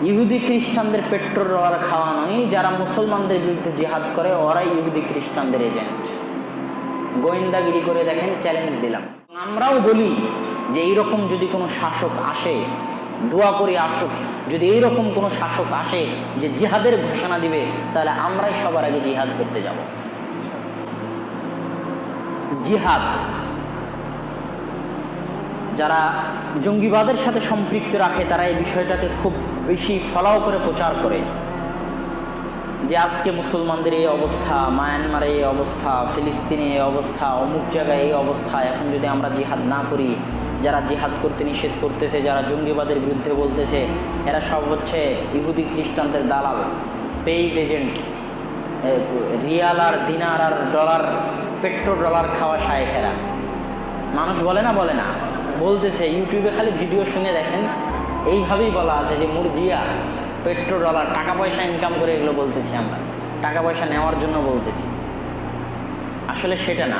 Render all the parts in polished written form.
ইহুদি খ্রিস্টানদের petrol dollar খাওয়া নয়, যারা মুসলমানদের বিরুদ্ধে জিহাদ করে ওরাই ইহুদি খ্রিস্টানদের এজেন্ট। গোয়েন্দাগিরি করে দেখেন, চ্যালেঞ্জ দিলাম। আমরাও বলি যে এইরকম যদি কোনো শাসক আসে, দোয়া করে আসুক, যদি এইরকম কোনো শাসক আসে যে জিহাদের ঘোষণা দিবে, তাহলে আমরাই সবার আগে জিহাদ করতে যাব। জিহাদ যারা জঙ্গিবাদের সাথে সম্পৃক্ত রাখে তারা এই বিষয়টাকে খুব বেশি ফলাও করে প্রচার করে যে আজকে মুসলমানদের এই অবস্থা, মায়ানমারে এই অবস্থা, ফিলিস্তিনে এই অবস্থা, অমুক জায়গায় এই অবস্থা, এখন যদি আমরা জিহাদ না করি, যারা জিহাদ করতে নিষেধ করতেছে, যারা জঙ্গিবাদের বিরুদ্ধে বলতেছে, এরা সব হচ্ছে ইহুদি খ্রিস্টানদের দালাল, পেইড এজেন্ট, রিয়াল আর দিনার আর ডলার, পেট্রোল ডলার খাওয়া শায়েখেরা। মানুষ বলে না, বলে না, বলতেছে। ইউটিউবে খালি ভিডিও শুনে দেখেন, এইভাবেই বলা আছে যে মুরজিয়া, পেট্রোল ডলার, টাকা পয়সা ইনকাম করে এগুলো বলতেছি আমরা, টাকা পয়সা নেওয়ার জন্য বলতেছি। আসলে সেটা না,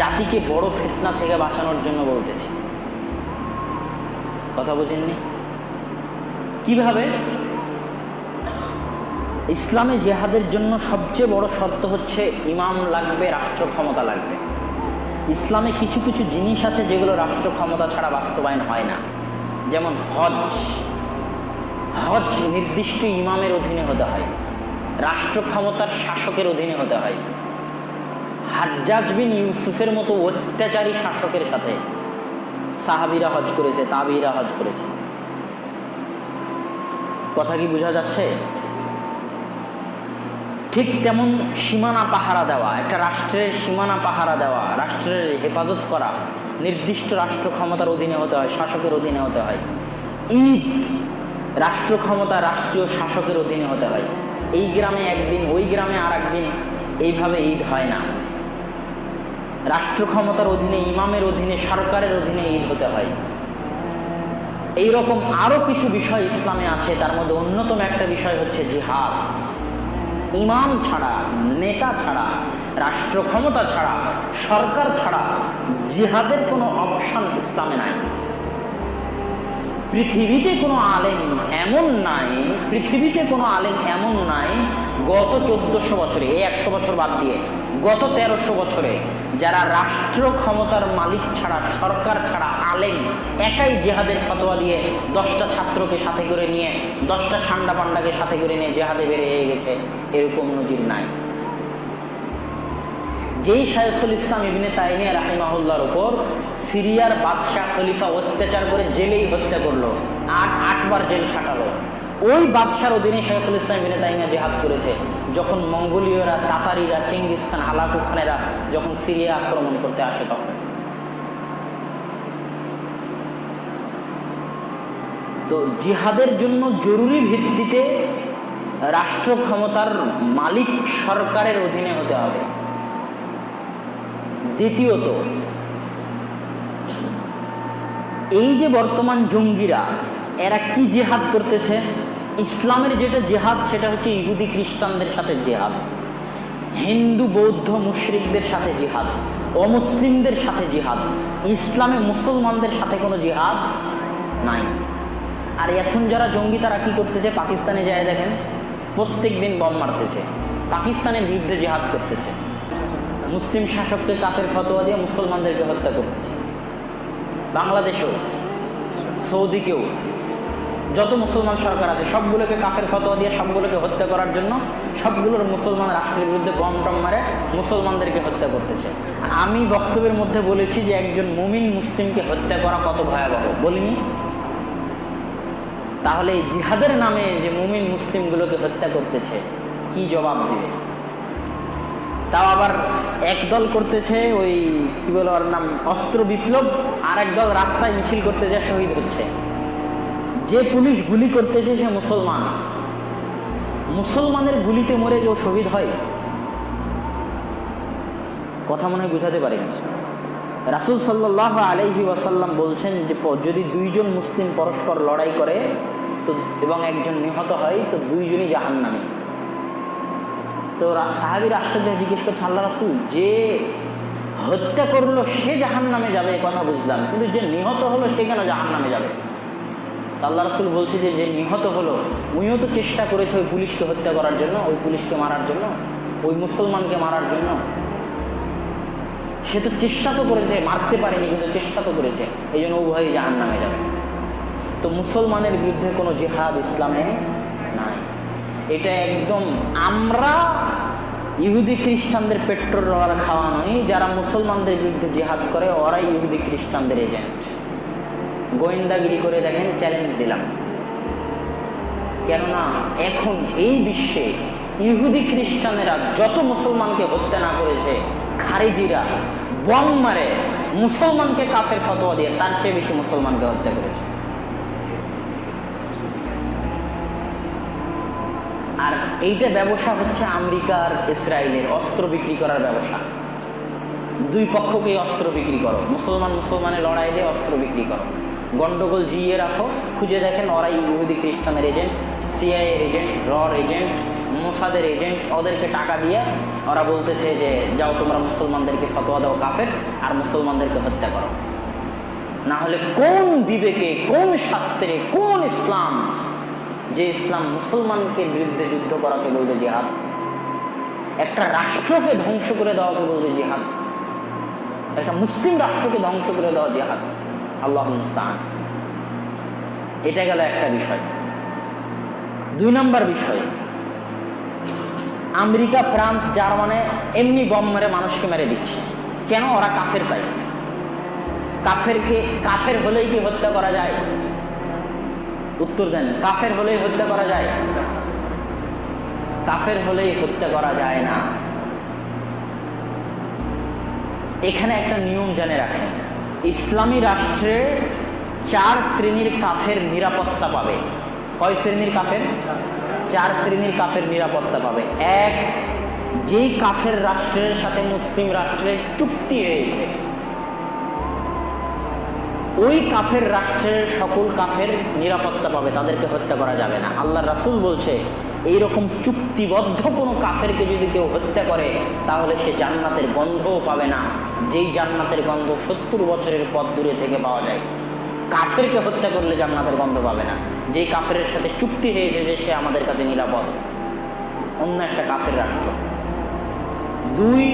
জাতিকে বড় ফিতনা থেকে বাঁচানোর জন্য বলতেছি। কথা বুঝেননি? কিভাবে? ইসলামে জিহাদের জন্য সবচেয়ে বড় শর্ত হচ্ছে ইমাম লাগবে, রাষ্ট্র ক্ষমতা লাগবে। ইসলামে কিছু কিছু জিনিস আছে যেগুলো রাষ্ট্র ক্ষমতা ছাড়া বাস্তবায়ন হয় না। যেমন হজ, হজ নির্দিষ্ট ইমামের অধীনে হতে হয়, রাষ্ট্র ক্ষমতার শাসকের অধীনে হতে হয়। হাজ্জাজ বিন ইউসুফের মতো অত্যাচারী শাসকের সাথে সাহাবীরা হজ করেছে, তাবিরা হজ করেছে। কথা কি বোঝা যাচ্ছে? ঠিক তেমন সীমানা পাহারা দেওয়া, একটা রাষ্ট্রের সীমানা পাহারা দেওয়া, রাষ্ট্রের হেফাজত করা নির্দিষ্ট রাষ্ট্র ক্ষমতার অধীনে হতে হয়, শাসকের অধীনে হতে হয়। ঈদ রাষ্ট্র ক্ষমতা, রাষ্ট্রীয় শাসকের অধীনে হতে হয়। এই গ্রামে একদিন, ওই গ্রামে আর একদিন, এইভাবে ঈদ হয় না। রাষ্ট্র ক্ষমতার অধীনে, ইমামের অধীনে, সরকারের অধীনে ঈদ হতে হয়। এইরকম আরো কিছু বিষয় ইসলামে আছে, তার মধ্যে অন্যতম একটা বিষয় হচ্ছে জিহাদ। ইমাম ছাড়া, নেতা ছাড়া, রাষ্ট্র ক্ষমতা ছাড়া, সরকার ছাড়া জিহাদের কোনো অপশন ইসলামে নাই। পৃথিবীতে কোনো আলেম এমন নাই, পৃথিবীতে কোনো আলেম এমন নাই গত 1400 বছরে, এই 100 বছর বাদ দিয়ে গত 1300 বছরে যারা রাষ্ট্র ক্ষমতার মালিক ছাড়া, সরকার ছাড়া আলেম একাই জিহাদের ফতোয়া দিয়ে 10টা ছাত্রকে সাথে করে নিয়ে, 10টা সান্ডা পান্ডাকে সাথে করে নিয়ে জিহাদে বের হয়ে গেছে, এরকম নজির নাই। যেই শাইখুল ইসলাম ইবনে তাইমিয়া রাহিমাহুল্লাহর উপর সিরিয়ার বাদশাহ খলিফা অত্যাচার করে জেলেই হত্যা করলো, 8বার জেল খাটালো, ওই বাদশার অধীনে শাইখুল ইসলাম ইবনে তাইমিয়া জিহাদ করেছে যখন মঙ্গোলীয়রা, তাতারিরা, চেঙ্গিস খান, হালাকু খানেরা যখন সিরিয়া আক্রমণ করতে আসে তখন। তো জিহাদের জন্য জরুরি ভিত্তিতে রাষ্ট্র ক্ষমতার মালিক সরকারের অধীনে হতে হবে। দ্বিতীয়ত, এই যে বর্তমান জঙ্গিরা, এরা কি জিহাদ করতেছে? ইসলামের যেটা জিহাদ সেটা হচ্ছে ইহুদি খ্রিস্টানদের সাথে জিহাদ, হিন্দু বৌদ্ধ মুশরিকদের সাথে জিহাদ, অমুসলিমদের সাথে জিহাদ। ইসলামে মুসলমানদের সাথে কোনো জিহাদ নাই। আর এখন যারা জঙ্গি তারা কি করতেছে? পাকিস্তানে যায় দেখেন, প্রত্যেক দিন বম মারতেছে, পাকিস্তানের বিরুদ্ধে জিহাদ করতেছে, মুসলিম শাসককে কাফের ফতোয়া দিয়ে মুসলমানদেরকে হত্যা করতেছে। বাংলাদেশেও, সৌদিকেও যত মুসলমান সরকার আছে সবগুলোকে কাফের ফতোয়া দিয়ে সবগুলোকে হত্যা করার জন্য সবগুলোর মুসলমান রাষ্ট্রের বিরুদ্ধে বম টম মারে মুসলমানদেরকে হত্যা করতেছে। আমি বক্তব্যের মধ্যে বলেছি যে একজন মুমিন মুসলিমকে হত্যা করা কত ভয়াবহ, বলিনি? তাহলে এই জিহাদের নামে যে মুমিন মুসলিমগুলোকে হত্যা করতেছে, কি জবাব দিবে? তাও আবার একদল করতেছে ওই কি বলে ওর নাম, অস্ত্র বিপ্লব, আর একদল রাস্তায় মিছিল করতে যা শহীদ হচ্ছে। যে পুলিশ গুলি করতেছে সে মুসলমান, মুসলমানের গুলিতে মরে কেউ শহীদ হয়? কথা মনে হয় বুঝাতে পারিনি। রাসূল সাল্লাল্লাহু আলাইহি ওয়াসাল্লাম বলছেন যে যদি দুইজন মুসলিম পরস্পর লড়াই করে তো এবং একজন নিহত হয় তো দুইজনই জাহান্নামী। তো সাহাবীরা আশ্চর্য জিজ্ঞেস করছে, আল্লাহ রাসূল, যে হত্যা করলো সে জাহান্নামে যাবে কথা বুঝলাম, কিন্তু যে নিহত হলো সে কেন জাহান্নামে যাবে? আল্লাহ রাসূল বলছে যে যে নিহত হলো, উনিও তো চেষ্টা করেছে ওই পুলিশকে হত্যা করার জন্য, ওই পুলিশকে মারার জন্য, ওই মুসলমানকে মারার জন্য। সে তো চেষ্টা তো করেছে, মারতে পারেনি কিন্তু চেষ্টা তো করেছে, এই জন্য উভয়ই জাহান্নামে যাবে। তো মুসলমানের বিরুদ্ধে কোনো জিহাদ ইসলামে নাই। এটা একদম আমরা ইহুদি খ্রিস্টানদের পেট্রোল খাওয়া নয়, যারা মুসলমানদের বিরুদ্ধে জিহাদ করে ওরাই ইহুদি খ্রিস্টানদের এজেন্ট। গোয়েন্দাগিরি করে দেখেন, চ্যালেঞ্জ দিলাম। কেননা এখন এই বিশ্বে ইহুদি খ্রিস্টানেরা যত মুসলমানকে হত্যা না করেছে, খারিজিরা বম মারে মুসলমানকে কাফের ফতোয়া দিয়ে তার চেয়ে বেশি মুসলমানকে হত্যা করেছে। আর এইটা ব্যবসা হচ্ছে আমেরিকা আর ইসরায়েলের, অস্ত্র বিক্রি করার ব্যবসা। দুই পক্ষকে অস্ত্র বিক্রি করো, মুসলমানের লড়াই দিয়ে অস্ত্র বিক্রি করো, গন্ডগোল জিয়ে রাখো, খুঁজে দেখেন ওরাই ইহুদি খ্রিস্টানের এজেন্ট, সিআইএ এজেন্ট, রর এজেন্ট, মোসাদের এজেন্ট। ওদেরকে টাকা দিয়ে ওরা বলতেছে যে যাও তোমরা মুসলমানদেরকে ফতোয়া দাও কাফের, আর মুসলমানদেরকে হত্যা করো। না হলে কোন বিবেকে, কোন শাস্ত্রে, কোন ইসলাম, যে ইসলাম মুসলমানকে বিরুদ্ধে যুদ্ধ করাকে বলবে জিহাদ, একটা রাষ্ট্রকে ধ্বংস করে দেওয়াকে বলবে জিহাদ, একটা মুসলিম রাষ্ট্রকে ধ্বংস করে দেওয়া জিহাদ। আল্লাহুল মুস্তাআন। এটা গেল একটা বিষয়। দুই নম্বর বিষয়, আমেরিকা, ফ্রান্স, জার্মানি এমনি বম মেরে মানুষকে মেরে দিচ্ছে কেন? ওরা কাফের তাই। কাফের হলেই কি হত্যা করা যায়? উত্তর দেন। কাফের হলেই হত্যা করা যায়? কাফের হলেই হত্যা করা যায় না। এখানে একটা নিয়ম জেনে রাখেন, ইসলামী রাষ্ট্রে 4 শ্রেণীর কাফের নিরাপত্তা পাবে। কয় শ্রেণীর কাফের? 4 শ্রেণীর কাফের নিরাপত্তা পাবে। এক, যেই কাফের রাষ্ট্রের সাথে মুসলিম রাষ্ট্রের চুক্তি হয়েছে, ওই কাফের রাষ্ট্রের সকল কাফের নিরাপত্তা পাবে, তাদেরকে হত্যা করা যাবে না। আল্লাহ রাসূল বলছে এইরকম চুক্তিবদ্ধ কোনো কাফেরকে যদি কেউ হত্যা করে তাহলে সে জান্নাতের গন্ধও পাবে না, যেই জান্নাতের গন্ধ 70 বছরের পথ দূরে থেকে পাওয়া যায়। কাফেরকে হত্যা করলে জান্নাতের গন্ধ পাবে না, যেই কাফের সাথে চুক্তি হয়েছে যে সে আমাদের কাছে নিরাপদ, অন্য একটা কাফের রাষ্ট্র। দুই,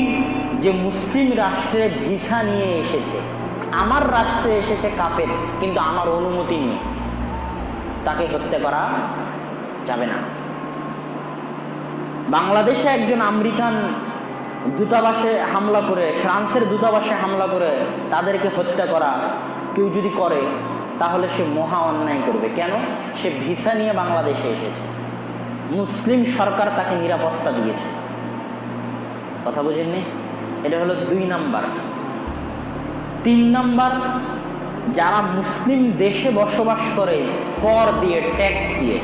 যে মুসলিম রাষ্ট্রে ভিসা নিয়ে এসেছে, আমার রাষ্ট্রে এসেছে কাফের কিন্তু আমার অনুমতি নেই, তাকে হত্যা করা যাবে না। বাংলাদেশে একজন আমেরিকান দূতাবাসে হামলা করে, ফ্রান্সের দূতাবাসে হামলা করে তাদেরকে হত্যা করা কেউ যদি করে তাহলে সে মহা অন্যায় করবে। কেন? সে ভিসা নিয়ে বাংলাদেশে এসেছে, মুসলিম সরকার তাকে নিরাপত্তা দিয়েছে। কথা বুঝেননি? এটা হলো 2 নাম্বার। 3 নাম্বার, যারা মুসলিম দেশে বসবাস করে কর দিয়ে, ট্যাক্স দিয়ে,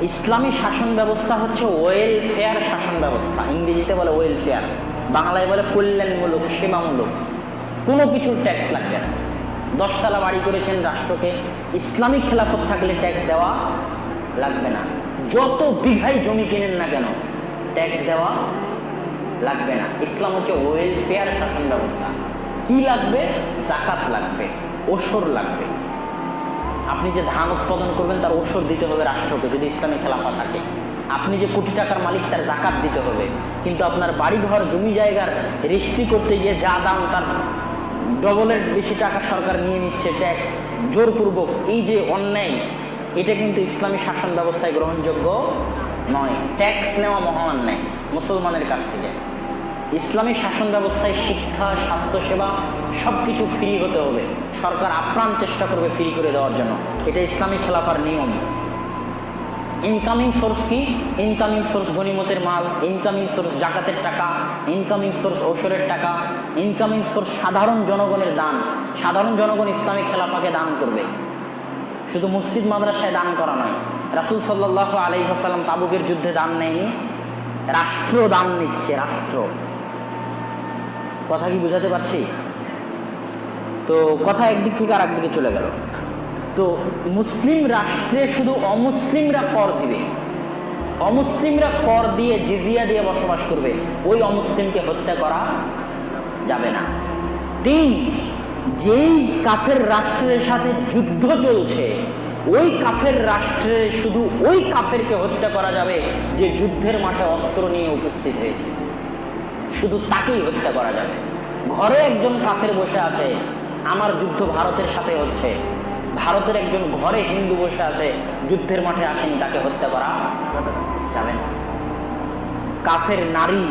ইসলামী শাসন ব্যবস্থা হচ্ছে ওয়েলফেয়ার শাসন ব্যবস্থা। ইংরেজিতে বলে ওয়েলফেয়ার, বাংলায় বলে কল্যাণমূলক, সেবামূলক। কোনো কিছুর ট্যাক্স লাগবে না। 10 তলা বাড়ি করেছেন রাষ্ট্রকে, ইসলামিক খেলাফত থাকলে ট্যাক্স দেওয়া লাগবে না। যত বিঘাই জমি কিনেন না কেন ট্যাক্স দেওয়া লাগবে না। ইসলাম হচ্ছে ওয়েলফেয়ার শাসন ব্যবস্থা। কি লাগবে? যাকাত লাগবে, ওশর লাগবে। আপনি যে ধান উৎপাদন করবেন তার ওশর দিতে হবে রাষ্ট্রকে, যদি ইসলামী খেলাফত থাকে। আপনি যে কোটি টাকার মালিক তার যাকাত দিতে হবে। কিন্তু আপনার বাড়ি ঘর জমি জায়গার রেজিস্ট্রি করতে গিয়ে যা দাম তার ডবলের বেশি টাকা সরকার নিয়ে নিচ্ছে ট্যাক্স জোরপূর্বক, এই যে অন্যায়, এটা কিন্তু ইসলামী শাসন ব্যবস্থায় গ্রহণযোগ্য নয়। ট্যাক্স নেওয়া মহা অন্যায় মুসলমানের কাছ থেকে। ইসলামী শাসন ব্যবস্থায় শিক্ষা, স্বাস্থ্যসেবা সবকিছু ফ্রি হতে হবে। সরকার আপ্রাণ চেষ্টা করবে ফ্রি করে দেওয়ার জন্য, এটা ইসলামী খেলাফার নিয়ম। ইনকামিং সোর্স কি? ইনকামিং সোর্স গনিমতের মাল, ইনকামিং সোর্স জাকাতের টাকা, ইনকামিং সোর্স ওশরের টাকা, ইনকামিং সোর্স সাধারণ জনগণের দান। সাধারণ জনগণ ইসলামী খেলাফাকে দান করবে, শুধু মসজিদ মাদ্রাসায় দান করা নয়। রাসূল সাল্লাল্লাহু আলাইহি ওয়াসাল্লাম তাবুকের যুদ্ধে দান নেয়নি, রাষ্ট্র দান নিচ্ছে, রাষ্ট্র। কথা কি বুঝাতে পারছি? তো কথা একদিক থেকে আর একদিকে চলে গেল। তো মুসলিম রাষ্ট্রে শুধু অমুসলিমরা কর দিবে, অমুসলিমরা কর দিয়ে জিজিয়া দিয়ে বসবাস করবে, ওই অমুসলিমকে হত্যা করা যাবে না। 3, যেই কাফের রাষ্ট্রের সাথে যুদ্ধ চলছে, ওই কাফের রাষ্ট্রে শুধু ওই কাফেরকে হত্যা করা যাবে যে যুদ্ধের মাঠে অস্ত্র নিয়ে উপস্থিত হয়েছে, শুধু তাকেই হত্যা করা যাবে। ঘরে একজন কাফের বসে আছে, আমার যুদ্ধ ভারতের সাথে হচ্ছে, ভারতের একজন ঘরে হিন্দু বসে আছে, যুদ্ধের মাঠে আসেনি, তাকে হত্যা করা যাবে না। কাফের নারী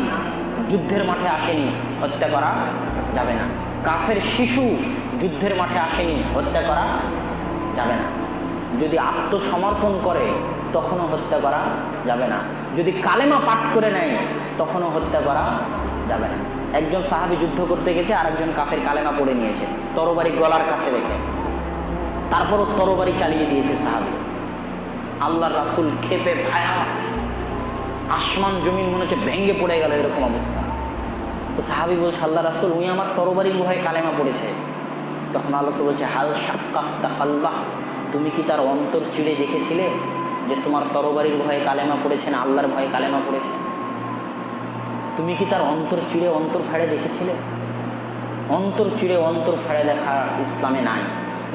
যুদ্ধের মাঠে আসেনি, হত্যা করা যাবে না। কাফের শিশু যুদ্ধের মাঠে আসেনি, হত্যা করা যাবে না। যদি আত্মসমর্পণ করে তখনও হত্যা করা যাবে না। যদি কালেমা পাঠ করে নেয় তখনও হত্যা করা যাবে না। একজন সাহাবী যুদ্ধ করতে গেছে, আর একজন কাফের কালেমা পড়ে নিয়েছে, তরবারি গলার কাছে রেখে, তারপরও তরবারি চালিয়ে দিয়েছে সাহাবী। আল্লাহর রাসূল ক্ষেপে ভায়া, আসমান জমিন মনে হচ্ছে ভেঙে পড়ে গেল, এরকম অবস্থা। তো সাহাবী বলছে, আল্লাহ রাসূল, উনি আমার তরবারির ভয়ে কালেমা পড়েছে। তখন আল্লাহ রাসূল বলছে, হাল শাক্কাক্তা কালবাহ, তুমি কি তার অন্তর চিড়ে দেখেছিলে যে তোমার তরবারির ভয়ে কালেমা পড়েছে না আল্লাহর ভয়ে কালেমা পড়েছে? তুমি কি তার অন্তর চিড়ে অন্তর ফাড়ে দেখেছিলে? অন্তর চিড়ে অন্তর ফাড়ে দেখা ইসলামে নাই।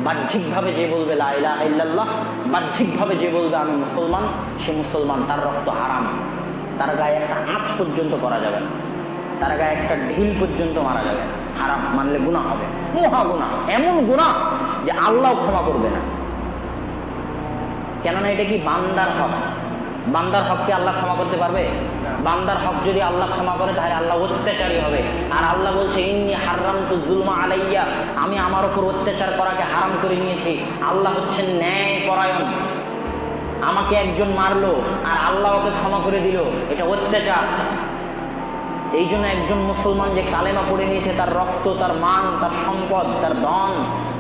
বাহ্যিকভাবে যে বলবে লা ইলাহা ইল্লাল্লাহ, বাহ্যিকভাবে যে বলবে আমি মুসলমান, সে মুসলমান, তার রক্ত হারাম। তার গায়ে একটা আঁচ পর্যন্ত করা যাবে না, তার গায়ে একটা ঢিল পর্যন্ত মারা যাবে না। হারাম মানলে গুনাহ হবে, মহা গুনাহ, এমন গুনাহ যে আল্লাহ ক্ষমা করবে না। কেননা এটা কি বান্দার হক। বান্দার হককে আল্লাহ ক্ষমা করতে পারবে? বান্দার হক যদি আল্লাহ ক্ষমা করে তাহলে আল্লাহ অত্যাচারী হবে। আর আল্লাহ বলছে, ইন্নী হারামতু যুলমা আলাইয়া, আমি আমার উপর অত্যাচার করাকে হারাম করে নিয়েছি। আল্লাহ হচ্ছেন ন্যায় পরায়ণ। আমাকে একজন মারলো আর আল্লাহ ওকে ক্ষমা করে দিল, এটা অত্যাচার। এই জন্য একজন মুসলমান যে কালেমা পড়ে নিয়েছে, তার রক্ত, তার মান, তার সম্পদ, তার ধন,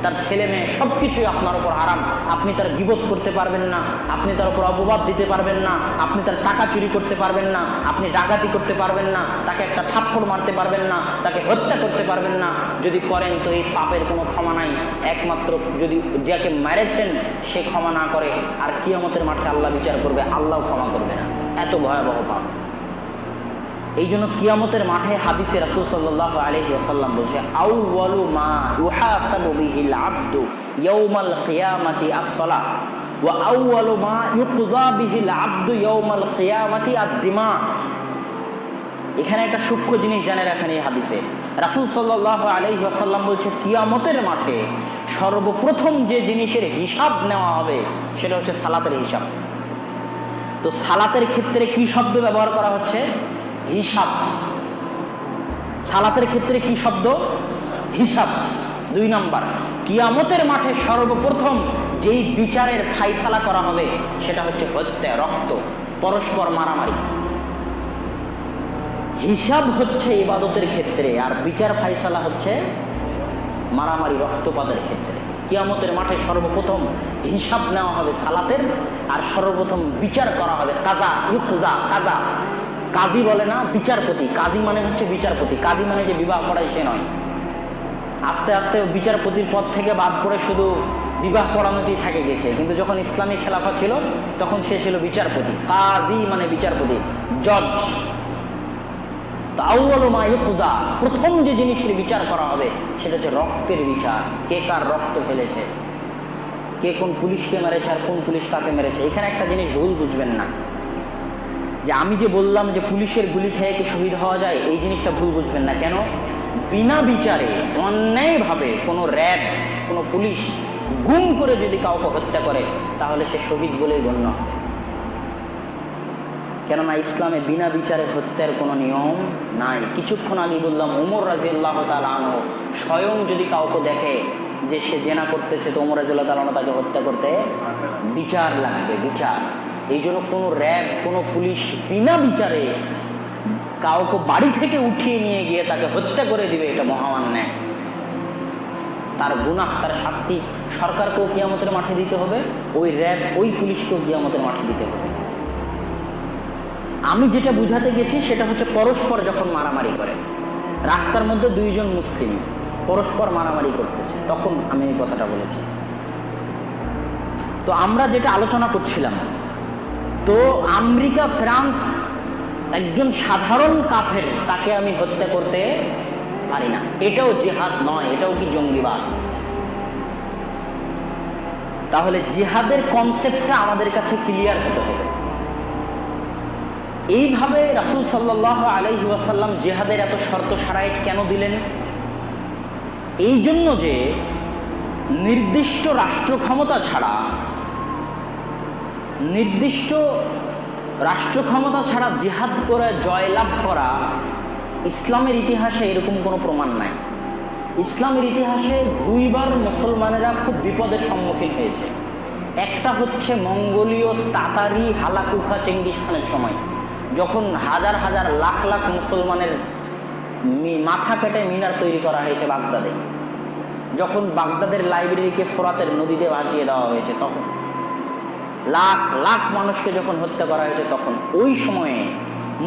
তার ছেলে মেয়ে সবকিছুই আপনার উপর হারাম। আপনি তার গীবত করতে পারবেন না, আপনি তার উপর অপবাদ দিতে পারবেন না, আপনি তার টাকা চুরি করতে পারবেন না, আপনি ডাকাতি করতে পারবেন না, তাকে একটা থাপ্পড় মারতে পারবেন না, তাকে হত্যা করতে পারবেন না। যদি করেন তো এই পাপের কোনো ক্ষমা নাই। একমাত্র যদি যাকে মেরেছেন সে ক্ষমা না করে, আর কিয়ামতের মাঠে আল্লাহ বিচার করবে, আল্লাহ ক্ষমা করবে না। এত ভয়াবহ পাপ। এই জন্য কিয়ামতের মাঠে হাদিসে রাসূল সাল্লাল্লাহু আলাইহি ওয়াসাল্লাম বলছে, আউয়ালু মা ইউহাসাবু বিহিল আবদু ইয়াউমাল কিয়ামাতি আস-সালাহ ওয়া আউয়ালু মা ইউকযা বিহিল আবদু ইয়াউমাল কিয়ামাতি আদ-দিমা। এখানে একটা সূক্ষ্ম জিনিস জানে রাখেন এই হাদিসে। রাসূল সাল্লাল্লাহু আলাইহি ওয়াসাল্লাম বলছে, কিয়ামতের মাঠে সর্বপ্রথম যে জিনিসের হিসাব নেওয়া হবে সেটা হচ্ছে সালাতের হিসাব। তো সালাতের ক্ষেত্রে কি শব্দ ব্যবহার করা হচ্ছে? হিসাব। সালাতের ক্ষেত্রে কি শব্দ? হিসাব। 2 নাম্বার, কিয়ামতের মাঠে সর্বপ্রথম যেই বিচারের ফায়সালা করা হবে সেটা হচ্ছে হত্যা, রক্ত, পরস্পর মারামারি। হিসাব হচ্ছে ইবাদতের ক্ষেত্রে, আর বিচার ফায়সালা হচ্ছে মারামারি, রক্তপাতের ক্ষেত্রে। কিয়ামতের মাঠে সর্বপ্রথম হিসাব নেওয়া হবে সালাতের, আর সর্বপ্রথম বিচার করা হবে কাজা, ইউকজা, কাজা। কাজী বলে না বিচারপতি, কাজী মানে হচ্ছে বিচারপতি। কাজী মানে যে বিবাহ পড়ায় সে নয়। আস্তে আস্তে বিচারপতির পদ থেকে বাদ পড়ে শুধু বিবাহ পড়ানোতেই থাকে গেছে, কিন্তু যখন ইসলামী খেলাফা ছিল তখন সে ছিল বিচারপতি। কাজী মানে বিচারপতি, জজ। আউয়ালু মা ইউকযা, প্রথম যে জিনিসের বিচার করা হবে সেটা হচ্ছে রক্তের বিচার। কে কার রক্ত ফেলেছে, কে কোন পুলিশকে মেরেছে আর কোন পুলিশ কাকে মেরেছে। এখানে একটা জিনিস ভুল বুঝবেন না, যে আমি যে বললাম যে পুলিশের গুলি খেয়ে কি শহীদ হওয়া যায়, এই জিনিসটা ভুল বুঝবেন না। কেন? বিনা বিচারে অন্যায়ভাবে কোনো র্যাব, কোনো পুলিশ গুম করে যদি কাউকে হত্যা করে তাহলে সে শহীদ বলেই গণ্য হবে। কেননা ইসলামে বিনা বিচারে হত্যার কোনো নিয়ম নাই। কিছুক্ষণ আগে বললাম, ওমর রাদিয়াল্লাহু তাআলা আনহু স্বয়ং যদি কাউকে দেখে যে সে জেনা করতেছে, তো ওমর রাদিয়াল্লাহু তাআলা আনহু তাকে হত্যা করতে বিচার লাগবে, বিচার। এই জন্য কোনো র্যাব, কোনো পুলিশ বিনা বিচারে কাউকে বাড়ি থেকে উঠিয়ে নিয়ে গিয়ে তাকে হত্যা করে দিবে, এটা মহামান্যায়। তার গুনাহ, তার শাস্তি সরকারকেও কিয়ামতের মাঠে দিতে হবে, ওই র্যাব, ওই পুলিশকেও কিয়ামতের মাঠে দিতে হবে। আমি যেটা বুঝাতে গেছি সেটা হচ্ছে পরস্পর যখন মারামারি করে, রাস্তার মধ্যে 2 জন মুসলিম পরস্পর মারামারি করতেছে, তখন আমি এই কথাটা বলেছি। তো আমরা যেটা আলোচনা করছিলাম, তো আমেরিকা, ফ্রান্স, একজন সাধারণ কাফের, তাকে আমি হত্যা করতে পারি না, এটাও জিহাদ নয়, এটাও কি জঙ্গিবাদ? তাহলে জিহাদের কনসেপ্টটা আমাদের কাছে ক্লিয়ার হতে হবে। এইভাবে রাসূল সাল্লাল্লাহু আলাইহি ওয়াসাল্লাম জিহাদের এত শর্ত শারাইত কেন দিলেন? এই জন্য যে নির্দিষ্ট রাষ্ট্র ক্ষমতা ছাড়া জিহাদ করে জয়লাভ করা ইসলামের ইতিহাসে এরকম কোনো প্রমাণ নাই। ইসলামের ইতিহাসে দুইবার মুসলমানেরা খুব বিপদের সম্মুখীন হয়েছে। একটা হচ্ছে মঙ্গোলীয় তাতারি হালাকু খা চেঙ্গিস খানের সময়, যখন হাজার হাজার লাখ লাখ মুসলমানের মাথা কেটে মিনার তৈরি করা হয়েছে বাগদাদে। যখন বাগদাদের লাইব্রেরিকে ফোরাতের নদীতে ভাসিয়ে দেওয়া হয়েছে, তখন লাখ লাখ মানুষকে যখন হত্যা করা হয়েছে, তখন ওই সময়ে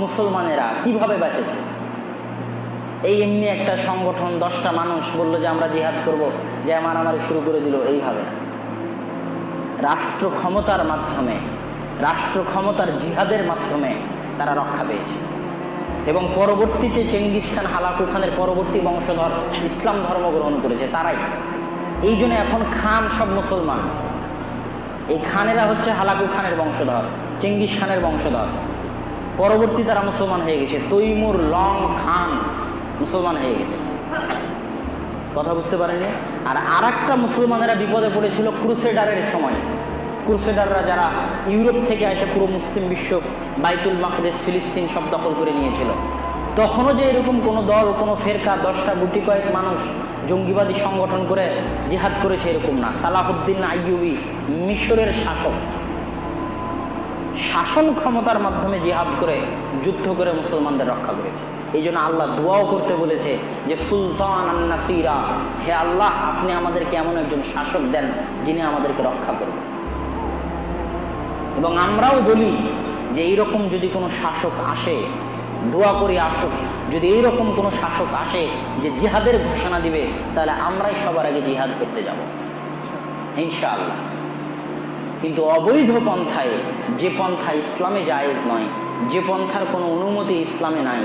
মুসলমানেরা কিভাবে বেঁচেছে? এই এমনি একটা সংগঠন 10টা মানুষ বললো যে আমরা জিহাদ করব, যে মারামারি শুরু করে দিল, এইভাবে না। রাষ্ট্র ক্ষমতার জিহাদের মাধ্যমে তারা রক্ষা পেয়েছে। এবং পরবর্তীতে চেঙ্গিস খান, হালাকু খানের পরবর্তী বংশধর ইসলাম ধর্ম গ্রহণ করেছে তারাই। এই জন্য এখন খান সব মুসলমান। এই খানেরা হচ্ছে হালাকু খানের বংশধর, চেঙ্গিস খানের বংশধর। পরবর্তী তারা মুসলমান হয়ে গেছে। তৈমুর লং খান মুসলমান হয়ে গেছে। কথা বুঝতে পারেনি? আর একটা মুসলমানেরা বিপদে পড়েছিল ক্রুসেডারের সময়। ক্রুসেডাররা যারা ইউরোপ থেকে এসে পুরো মুসলিম বিশ্ব, বাইতুল মাকদেস, ফিলিস্তিন সব দখল করে নিয়েছিল, তখনও যে এরকম কোনো দল, কোনো ফেরকা, 10টা গুটি কয়েক মানুষ জঙ্গিবাদী সংগঠন করে জিহাদ করেছে এরকম না। সালাহুদ্দিন আইয়ুবী মিশরের শাসন ক্ষমতার মাধ্যমে জিহাদ করে, যুদ্ধ করে মুসলমানদের রক্ষা করেছে। এই জন্য আল্লাহ দোয়াও করতে বলেছে যে সুলতান আন নাসিরা, হে আল্লাহ আপনি আমাদেরকে এমন একজন শাসক দেন যিনি আমাদেরকে রক্ষা করবেন। এবং আমরাও বলি যে এইরকম যদি কোনো শাসক আসে, দোয়া করি আসুক, যদি এইরকম কোনো শাসক আসে যে জিহাদের ঘোষণা দিবে, তাহলে আমরাই সবার আগে জিহাদ করতে যাব ইনশাআল্লাহ। কিন্তু অবৈধ পন্থায়, যে পন্থা ইসলামে জায়েজ নয়, যে পন্থার কোনো অনুমতি ইসলামে নাই,